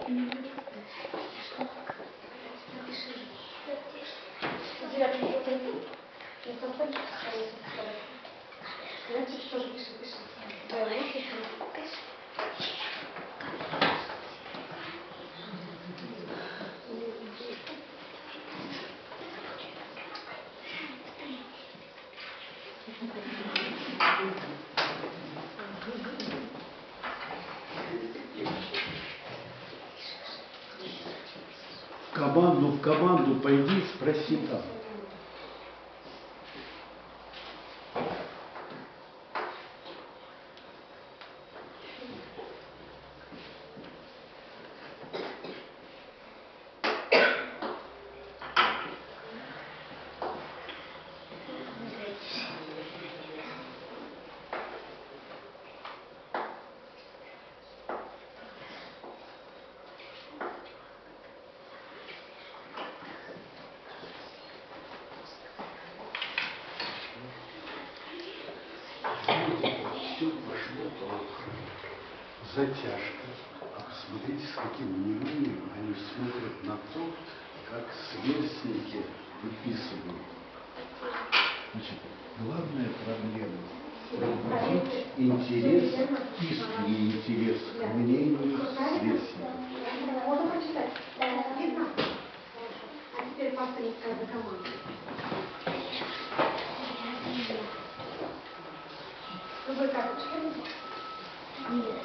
В команду пойди, спроси там. Все пошло плохо. Затяжка. А посмотрите, с каким вниманием они смотрят на то, как сверстники выписывают. Значит, главная проблема – пробудить интерес, искренний интерес к мнению сверстников. Можно прочитать? Видно? А теперь повторить за команду. Другой карточкой? Нет.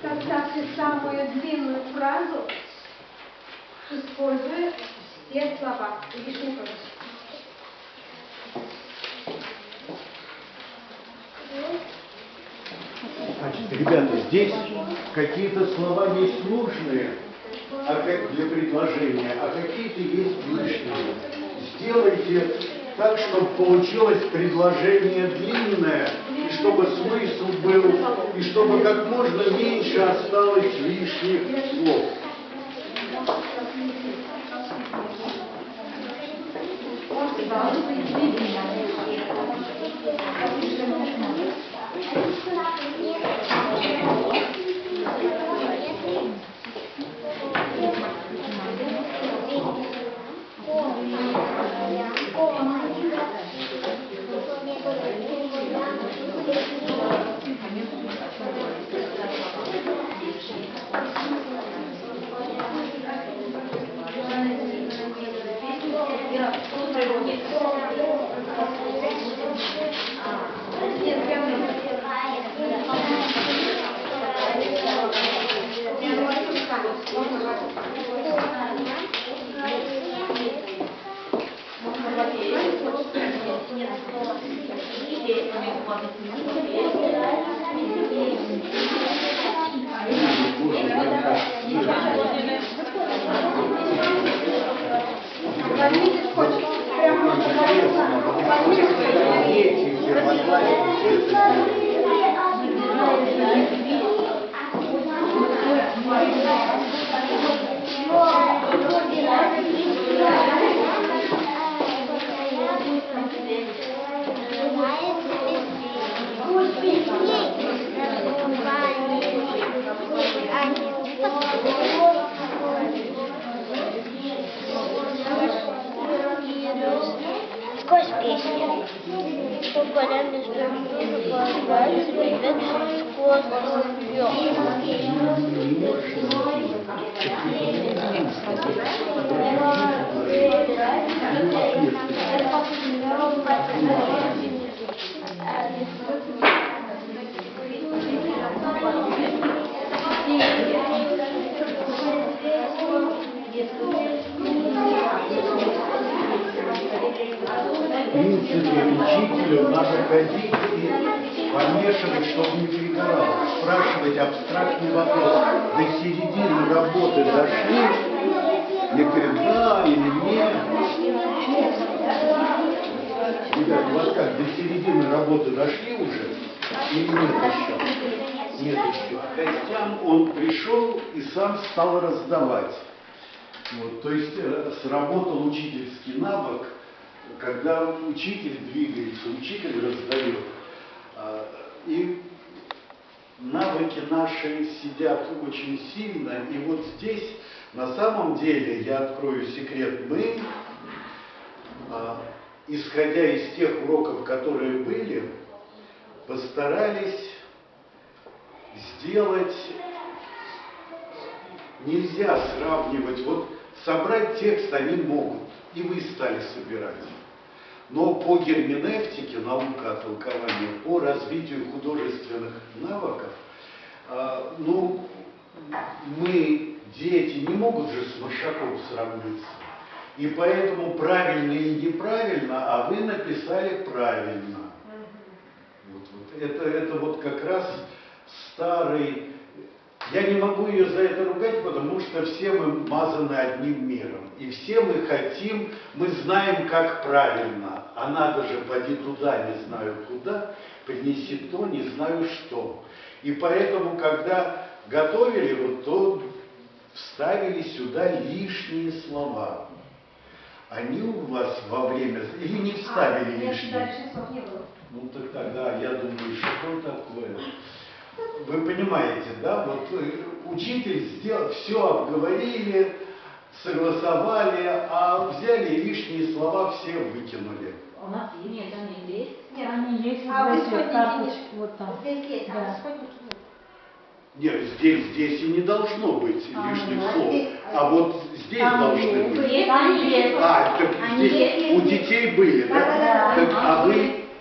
Составьте самую длинную фразу, используя все слова. Видишь, не тоже. Значит, ребята, здесь какие-то слова есть нужные для предложения, а какие-то есть лишние. Сделайте так, чтобы получилось предложение длинное, и чтобы смысл был, и чтобы как можно меньше осталось лишних слов. В принципе, учителю надо ходить и помешивать, чтобы не перегорал. Спрашивать абстрактный вопрос. До середины работы дошли? Некоторые да или нет. Ребята, у вас как, до середины работы дошли уже? Или нет еще? Нет, еще к гостям он пришел и сам стал раздавать. Вот, то есть сработал учительский навык, когда учитель двигается, учитель раздает. И навыки наши сидят очень сильно. И вот здесь, на самом деле, я открою секрет, мы, исходя из тех уроков, которые были, постарались сделать, нельзя сравнивать, вот собрать текст они могут, и вы стали собирать. Но по герменевтике, наука о толковании, по развитию художественных навыков, ну, мы, дети, не могут же с Маршаком сравниться. И поэтому правильно и неправильно, а вы написали правильно. Это вот как раз старый... Я не могу ее за это ругать, потому что все мы мазаны одним миром. И все мы хотим, мы знаем, как правильно. А надо же, поди туда, не знаю куда, принеси то, не знаю что. И поэтому, когда готовили, вот то вставили сюда лишние слова. Они у вас во время... Или не вставили лишние? Лишних слов не было. Ну так тогда, я думаю, что такое? Вы понимаете, да? Вот учитель сделал, все обговорили, согласовали, а взяли и лишние слова все выкинули. У нас есть. Нет, они есть. Нет, Они есть. а в вот эти исходнике карточки, нет. вот там. Здесь есть, а в Да. исходнике нет. Нет, здесь и не должно быть лишних да, слов. здесь, А вот здесь там должны есть. быть. Там есть. Так Они здесь есть. у детей были, да? Да. Так, а вы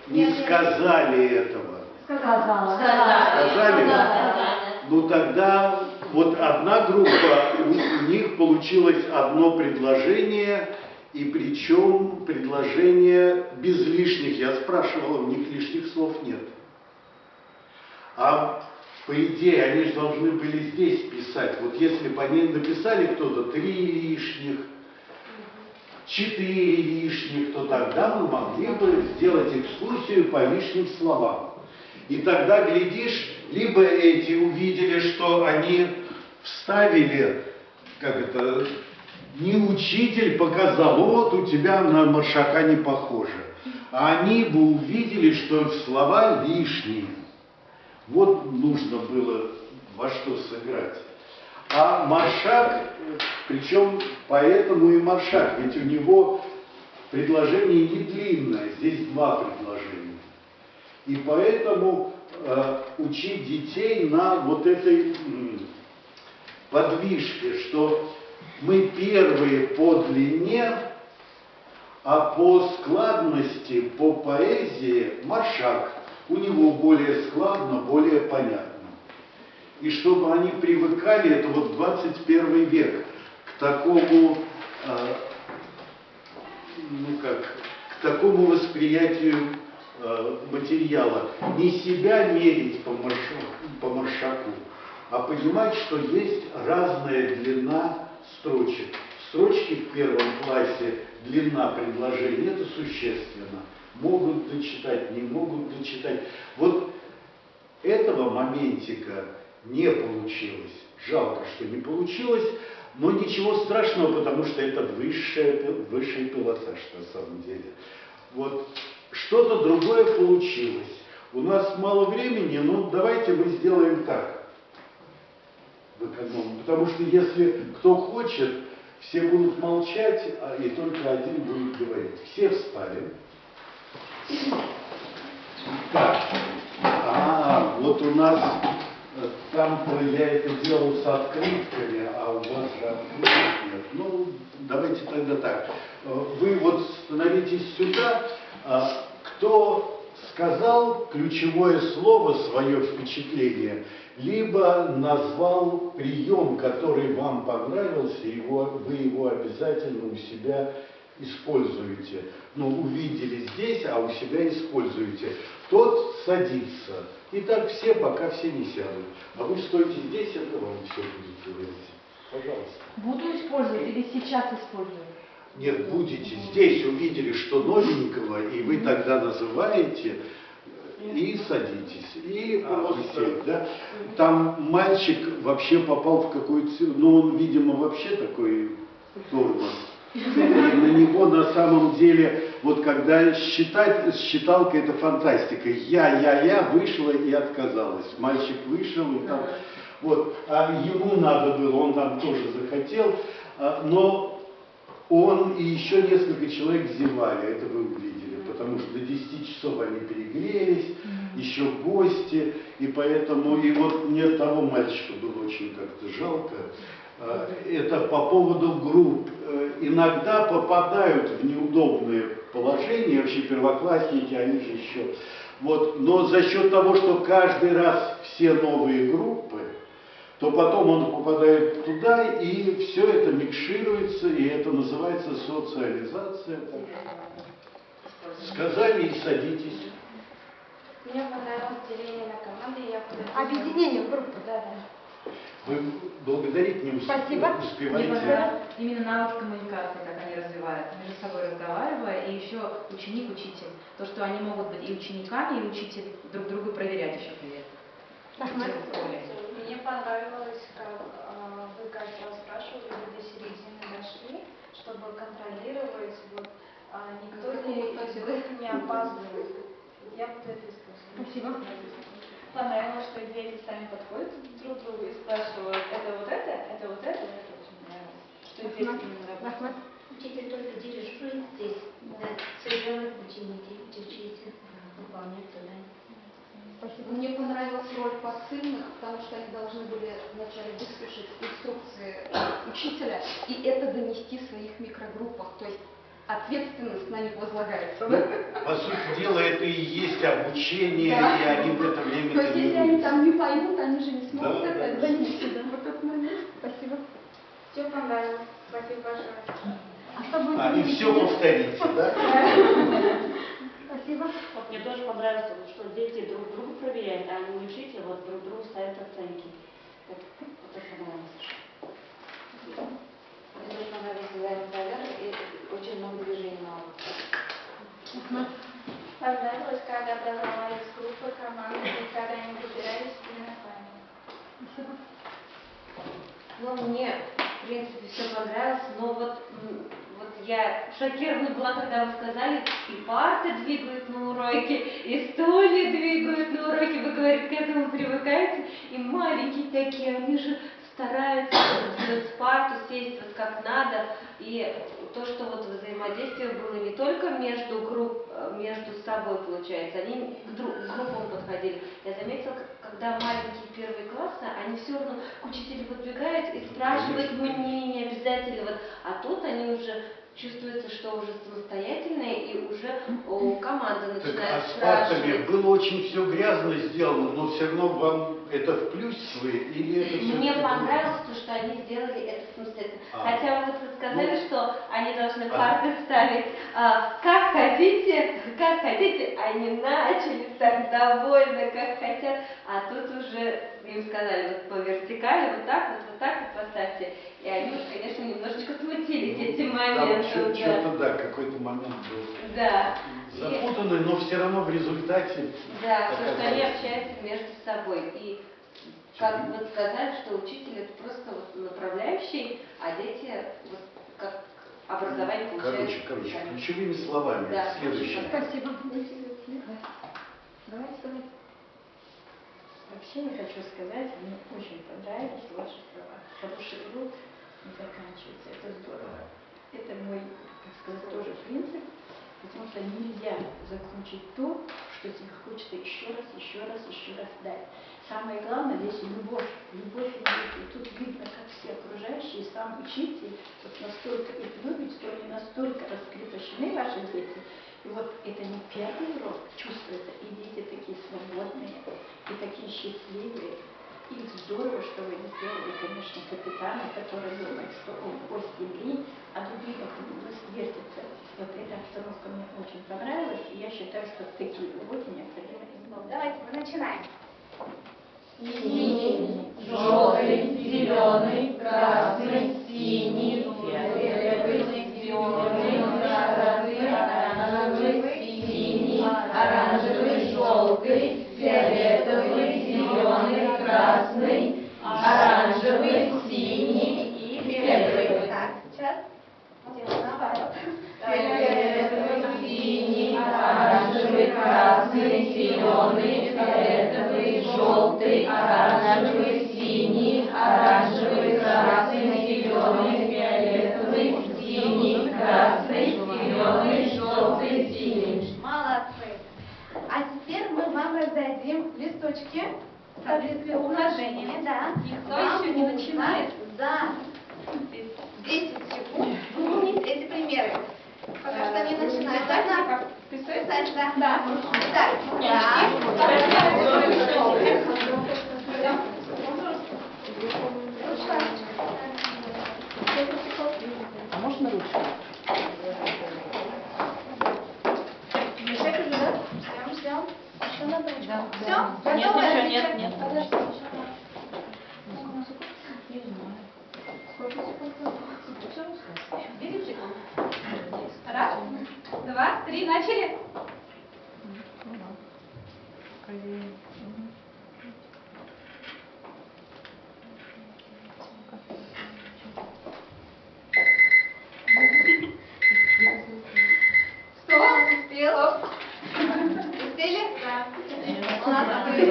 не Нет. сказали этого. Сказала. Сказали? Да. Ну тогда вот одна группа, у них получилось одно предложение, и причем предложение без лишних. Я спрашивал, у них лишних слов нет. А по идее они же должны были здесь писать. Вот если бы они написали кто-то 3 лишних, 4 лишних, то тогда мы могли бы сделать экскурсию по лишним словам. И тогда, глядишь, либо эти увидели, что они вставили, как это, не учитель показал, вот у тебя на Маршака не похоже. А они бы увидели, что слова лишние. Вот нужно было во что сыграть. А Маршак, причем поэтому и Маршак, ведь у него предложение не длинное, здесь 2 предложения. И поэтому учить детей на вот этой подвижке, что мы первые по длине, а по складности, по поэзии Маршак. У него более складно, более понятно. И чтобы они привыкали, это вот 21 век, к такому, к такому восприятию материала. Не себя мерить по Маршаку, а понимать, что есть разная длина строчек. Строчки в 1 классе, длина предложения, это существенно. Могут дочитать, не могут дочитать. Вот этого моментика не получилось. Жалко, что не получилось, но ничего страшного, потому что это высший пилотаж на самом деле. Вот что-то другое получилось. У нас мало времени, но давайте мы сделаем так. В экономном. Потому что если кто хочет, все будут молчать, и только один будет говорить. Все встали. Так, вот у нас там-то я это делал с открытками, а у вас же открыток нет. Ну, давайте тогда так. Вы вот становитесь сюда. Кто сказал ключевое слово, свое впечатление, либо назвал прием, который вам понравился, вы его обязательно у себя используете. Ну, увидели здесь, а у себя используете. Тот садится. И так все, пока все не сядут. А вы стойте здесь, это вам все будет говорить. Пожалуйста. Буду использовать или сейчас использую? Нет, будете здесь, увидели, что новенького, и вы тогда называете, и садитесь. И просто, да. Там мальчик вообще попал в какую-то... Ну, он, видимо, вообще такой тормоз. И на него на самом деле, вот когда считать, считалка это фантастика. Я вышла и отказалась. Мальчик вышел и там... Вот, а ему надо было, он там тоже захотел, но он и еще несколько человек зевали, это вы увидели, потому что до 10 часов они перегрелись, еще гости, и поэтому, и вот мне того мальчика было очень как-то жалко. Это по поводу групп. Иногда попадают в неудобные положения, вообще первоклассники, они же еще. Вот, но за счет того, что каждый раз все новые группы, то потом он попадает туда, и все это микшируется, и это называется социализация. Сказали и садитесь. Мне понравилось деление на команды, я Объединение группы. Да. Вы благодарить не Спасибо. Мне успеваете. понравилось именно навык коммуникации, как они развивают, между собой разговаривая, и еще ученик-учитель. То, что они могут быть и учениками, и учитель друг друга проверять еще при этом. Мне понравилось, как вы каждый раз спрашивали, вы до середины дошли, чтобы контролировать, вот, никто не опаздывает. Я вот это использую. Спасибо. Понравилось, что дети сами подходят друг к другу и спрашивают, это вот это очень нравилось. Что дети именно Ахмад. Учитель только дирижирует здесь, да, все делают ученики, учите выполнять задания. Спасибо. Мне понравилась роль посыльных, потому что они должны были вначале выслушать инструкции учителя и это донести в своих микрогруппах. То есть ответственность на них возлагается. Ну, по сути дела, это и есть обучение, Да. и они в это время... То есть если они там не поймут, они же не смогут Да, это да. донести. Да? Вот этот момент. Спасибо. Все понравилось. Спасибо большое. А что будет? И все повторите, да? Спасибо. Вот мне тоже понравилось, вот, что дети друг друга проверяют, а не учитель вот друг другу ставят оценки. Вот это понравилось. Мне тоже понравился разговор и очень много движений на улице. Ахмад. Понравилось, когда образовались группы, команды, и когда они выбирались именно сами. Спасибо. Ну, мне, в принципе, все понравилось, но вот я шокирована была, когда вы сказали, и парты двигают на уроке, и стулья двигают на уроке, вы, говорите, к этому привыкаете, и маленькие такие, они же стараются сделать парт, сесть вот как надо, и то, что вот взаимодействие было не только между собой, получается, они к группам подходили. Я заметила, когда маленькие первые классы, они все равно к учителю подбегают и спрашивают мнение обязательно, вот, а тут они уже чувствуется, что уже самостоятельные и уже команда Так, начинает а с партами спрашивать. было очень все грязно сделано, но все равно вам это в плюс вы или это все? Мне понравилось то, что они сделали это самостоятельно. Хотя вот вы сказали, что они должны парты ставить как хотите, они начали так довольно, как хотят, а тут уже им сказали, вот по вертикали, вот так вот поставьте. И они уже, конечно, немножечко смутились этим моментом. Там что-то, да, какой-то момент был Да. запутанный, но все равно в результате... Да, то, что они общаются между собой. И как вы сказали, что учитель это просто вот направляющий, а дети вот как образование получают. Короче, сами. ключевыми словами. Да, Следующее. Спасибо. Вообще я хочу сказать, мне очень понравились ваши слова. Хороший урок не заканчивается, это здорово. Это мой, так сказать, тоже принцип, потому что нельзя закончить то, что тебе хочется еще раз дать. Самое главное здесь любовь, любовь и тут видно, как все окружающие, сам учитель вот настолько их любит, что они настолько раскрепощены, ваши дети. И вот это не первый урок, чувствуется, и дети такие свободные, и такие счастливые. И здорово, что вы сделали, конечно, капитана, который думает, что он гости лень, а другие как вертятся. Вот эта обстановка мне очень понравилась, и я считаю, что такие уроки необходимо исполнять. Давайте, мы начинаем. Синий, желтый, зеленый, красный, синий, фиолетовый, зеленый, красный, оранжевый, синий, оранжевый, желтый, ручки с таблицей умножения, да. Никто еще не начинает. За 10 секунд выполнить эти примеры. Пока что не начинают. Можно писать, да? Да. Итак, А можно ручку? Ждем. Что надо? Да. Все? Нет, Готовы? еще нет, нет. Раз, два, три, начали. Кто успел? Успели? Да. Молодцы.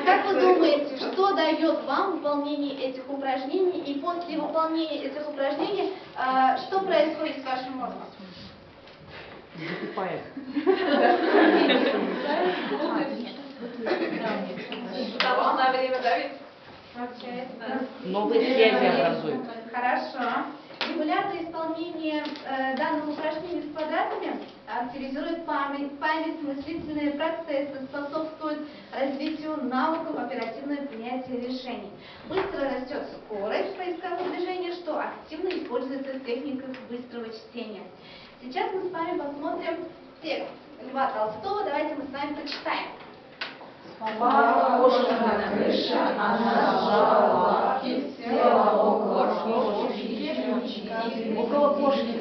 Как вы думаете, что дает вам выполнение этих упражнений, и после выполнения этих упражнений, что происходит с вашим мозгом? Закипает. Того на время давит. Общается. Новые связи образуют. Хорошо. Регулярное исполнение данных упражнений с квадратами активизирует память, мыслительные процессы, способствует развитию навыков оперативного принятия решений. Быстро растет скорость поисковых движений, что активно используется в техниках быстрого чтения. Сейчас мы с вами посмотрим текст Льва Толстого. Давайте мы с вами прочитаем. Кошка на крыше, она сжала лапки, села около кошки, Около кошки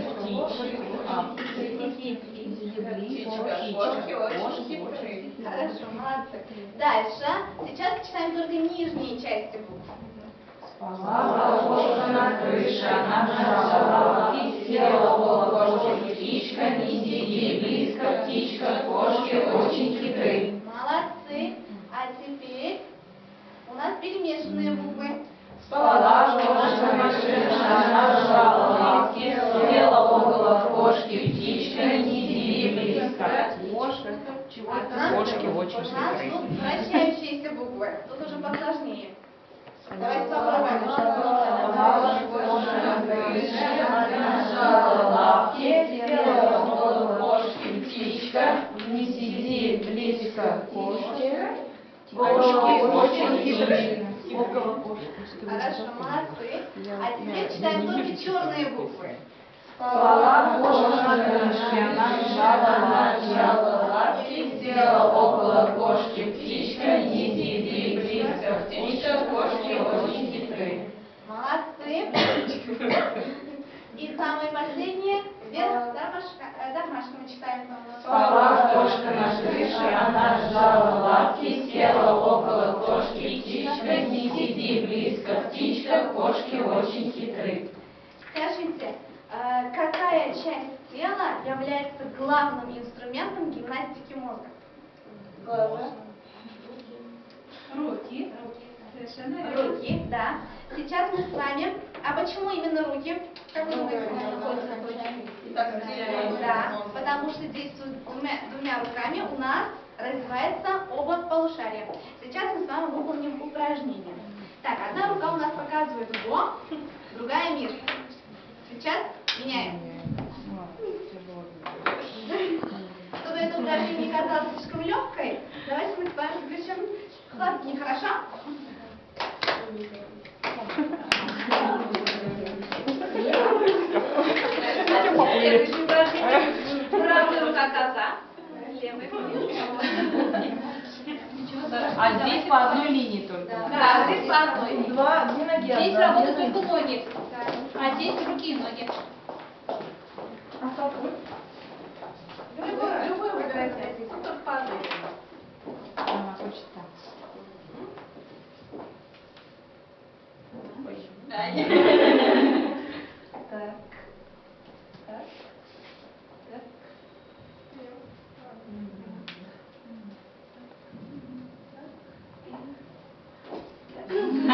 Хорошо, молодцы. Дальше. Сейчас читаем только нижние части букв. Кошка на крыше, она сжала лапки, села около кошки, птичка, не сиди близко, птичка, кошки очень хитры. Молодцы. А теперь у нас перемешанные буквы. Спала кошка на крыше, она сжала лапки, села около кошки, птичка, не сиди близко. Кошки очень У нас тут вращающиеся буквы. Тут уже посложнее. Давайте попробуем. Кошка на крыше, она сжала лапки, села около кошки, птичка, не сиди близко кошки. Кошки очень хитрые. Около кошки. Хорошо, молодцы. А теперь читаем только черные буквы. Спала кошка на крыше, она сжала лапки, села около кошки, птичка, не сиди близко, птичка, кошки очень хитрые. Молодцы. И самое последнее. Вверх Дармашка мы читаем. Спала кошка на крыше, она сжала лапки, села около кошки, птичка, не сиди близко, птичка, кошки очень хитры. Скажите, какая часть тела является главным инструментом гимнастики мозга? Глаза. Руки. Совершенно верно. Руки, да. Сейчас мы с вами... А почему именно руки? Как вы думаете, находятся руки? Да, потому что действуют двумя руками, у нас развивается оба полушария. Сейчас мы с вами выполним упражнение. Так, одна рука у нас показывает «го», другая «мир». Сейчас меняем. Чтобы это упражнение не казалось слишком легкой, давайте мы с вами включим хлопки, хорошо? Следующее упражнение. Правая рука коза, левая А здесь по одной линии только. Да, здесь по одной. Две ноги. Здесь работают только ноги, а здесь руки и ноги. Любую выбирайте, только по одной. Она хочет так.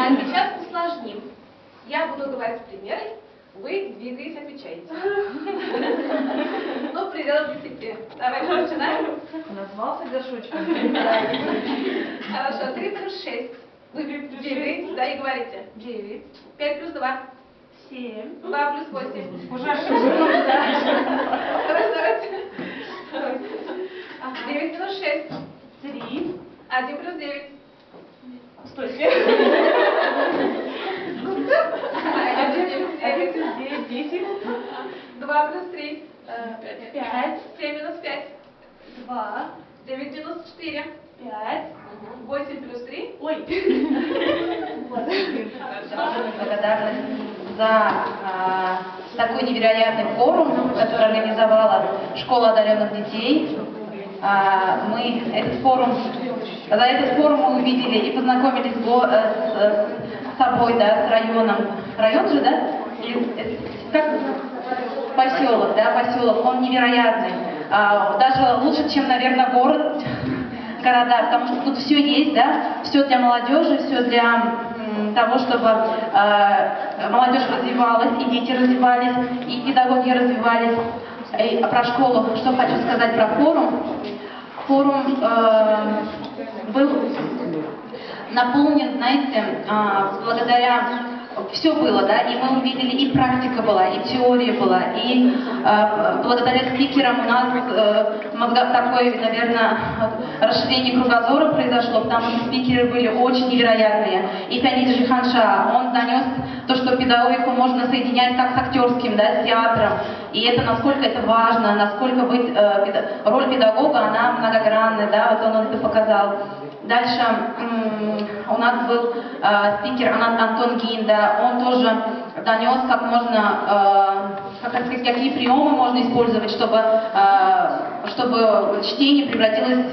А сейчас усложним. Я буду говорить примеры, вы двигаетесь, отвечаете. Ну, в пределах 10. Давай, начинаем. Назвался горшочком. Хорошо, 3 плюс 6. 9, да, и говорите. 9. 5 плюс 2. 7. 2 плюс 8. Уже ошибка. Давайте. 9 минус 6. 3. 1 плюс 9. Стой. 1 плюс 9, 10. 2 плюс 3. 5. 7 минус 5. 2. 9 минус 4. 5. 8 плюс 3. Ой. Благодарность за такой невероятный форум, который организовала Школа одаренных детей. За этот форум мы увидели и познакомились с собой, да, с районом. Район же, да? Как? Поселок, да, поселок. Он невероятный. Даже лучше, чем, наверное, города, потому что тут все есть, да, все для молодежи, все для того, чтобы молодежь развивалась, и дети развивались, и педагоги развивались. И про школу, что хочу сказать про форум. Форум был наполнен, знаете, благодаря... Все было, да, и мы увидели, и практика была, и теория была, и благодаря спикерам у нас такое, наверное, расширение кругозора произошло, потому что спикеры были очень невероятные. И Фанид Жиханша, он донес то, что педагогику можно соединять как с актерским, да, с театром, и это насколько это важно, насколько роль педагога, она многогранная, да, вот он это показал. Дальше у нас был спикер Антон Гинда, он тоже донес, как можно, какие приемы можно использовать, чтобы чтение превратилось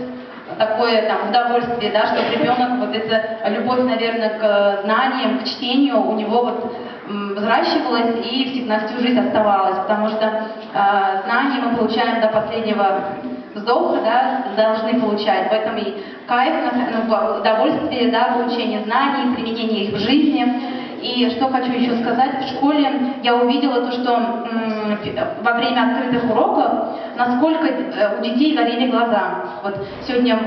в такое там удовольствие, да, чтобы ребенок, вот эта любовь, наверное, к знаниям, к чтению у него вот взращивалась и на всю жизнь оставалась, потому что знания мы получаем до последнего вздоха, да, должны получать. В этом и кайф, удовольствие, да, получение знаний, применение их в жизни. И что хочу еще сказать, в школе я увидела то, что во время открытых уроков, насколько у детей горели глаза. Вот сегодня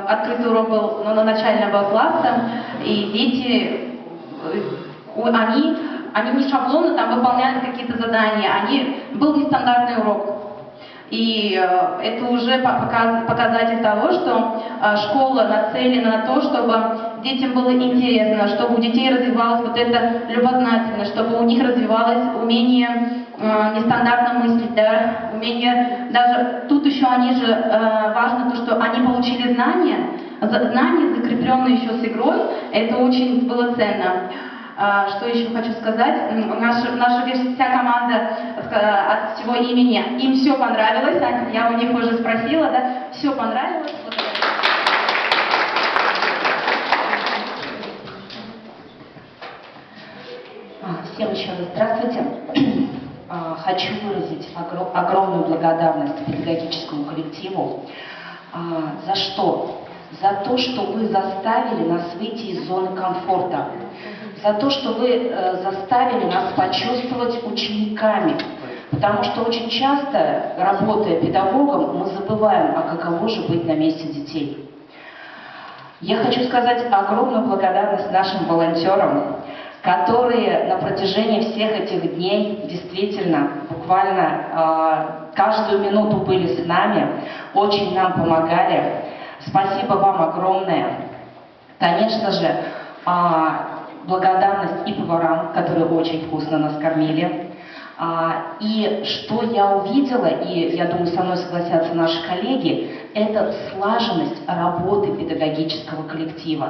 открытый урок был начального класса, и дети, они не шаблонно там выполняли какие-то задания, был нестандартный урок. И это уже показатель того, что школа нацелена на то, чтобы детям было интересно, чтобы у детей развивалась вот эта любознательность, чтобы у них развивалось умение нестандартно мыслить, да, умение, даже тут еще важно то, что они получили знания, закрепленные еще с игрой, это очень было ценно. Что еще хочу сказать? Наша вся команда от всего имени, им все понравилось. Я у них уже спросила, да? Все понравилось. Всем еще раз здравствуйте. Хочу выразить огромную благодарность педагогическому коллективу. За что? За то, что вы заставили нас выйти из зоны комфорта. За то, что вы заставили нас почувствовать учениками. Потому что очень часто, работая педагогом, мы забываем, а каково же быть на месте детей. Я хочу сказать огромную благодарность нашим волонтерам, которые на протяжении всех этих дней действительно, буквально каждую минуту были с нами, очень нам помогали. Спасибо вам огромное. Конечно же, благодарность и поварам, которые очень вкусно нас кормили. И что я увидела, и я думаю, со мной согласятся наши коллеги, это слаженность работы педагогического коллектива.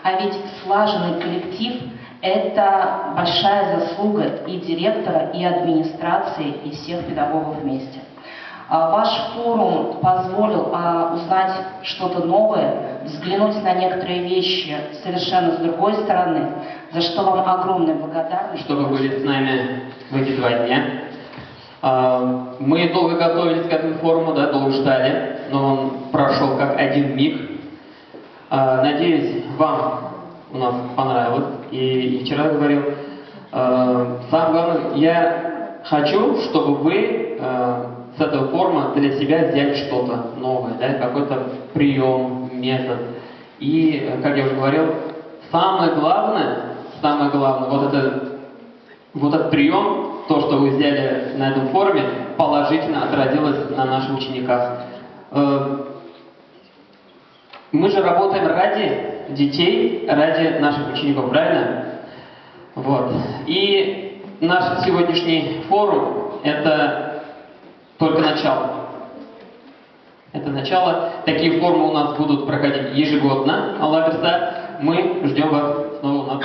А ведь слаженный коллектив – это большая заслуга и директора, и администрации, и всех педагогов вместе. Ваш форум позволил узнать что-то новое, взглянуть на некоторые вещи совершенно с другой стороны, за что вам огромная благодарность. Что вы были с нами в эти 2 дня. Мы долго готовились к этому форуму, да, долго ждали, но он прошел как один миг. Надеюсь, вам у нас понравилось. И вчера говорил, самое главное, я хочу, чтобы вы с этого форума для себя взяли что-то новое, да, какой-то прием, метод. И, как я уже говорил, самое главное, вот этот прием, то, что вы взяли на этом форуме, положительно отразилось на наших учениках. Мы же работаем ради детей, ради наших учеников, правильно? Вот. И наш сегодняшний форум – это только начало. Это начало. Такие форумы у нас будут проходить ежегодно. Аллах Акбар. Мы ждем вас снова у нас.